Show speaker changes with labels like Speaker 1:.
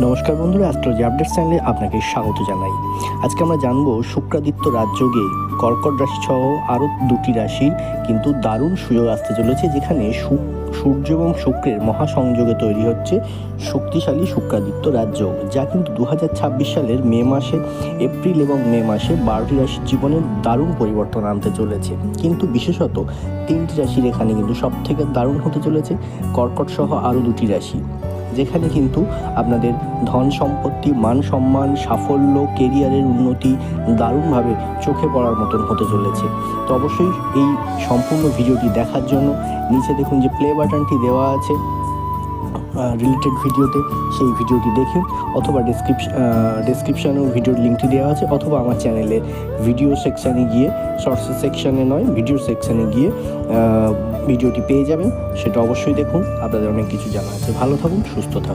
Speaker 1: নমস্কার বন্ধুরা, astrology update চ্যানেলে আপনাকে স্বাগত জানাই। আজকে আমরা জানবো শুক্রাদিত্য রাজযোগে কর্কট রাশি সহ আরও দুটি রাশির কিন্তু দারুণ সুযোগ আসতে চলেছে, যেখানে সূর্য এবং শুক্রের মহাসংযোগে তৈরি হচ্ছে শক্তিশালী শুক্রাদিত্য রাজযোগ, যা কিন্তু 2026 সালের মে মাসে, এপ্রিল এবং মে মাসে 12টি রাশির জীবনে দারুণ পরিবর্তন আনতে চলেছে। কিন্তু বিশেষত 3টি রাশির এখানে কিন্তু সব থেকে দারুণ হতে চলেছে কর্কট সহ আরও দুটি রাশি, যেখানে কিন্তু আপনাদের ধন সম্পত্তি, মান সম্মান, সাফল্য, কেরিয়ারের উন্নতি দারুণভাবে চোখে পড়ার মতন হতে চলেছে। তো অবশ্যই এই সম্পূর্ণ ভিডিওটি দেখার জন্য নিচে দেখুন যে প্লে বাটনটি দেওয়া আছে রিলেটেড ভিডিওতে, সেই ভিডিওটি দেখুন, অথবা ডেসক্রিপশানেও ভিডিওর লিঙ্কটি দেওয়া আছে, অথবা আমার চ্যানেলে ভিডিও সেকশানে গিয়ে, শর্টস সেকশানে নয় ভিডিও সেকশানে গিয়ে ভিডিওটি পেয়ে যাবেন। সেটা অবশ্যই দেখুন, আপনাদের অনেক কিছু জানা আছে। ভালো থাকুন, সুস্থ থাকুন।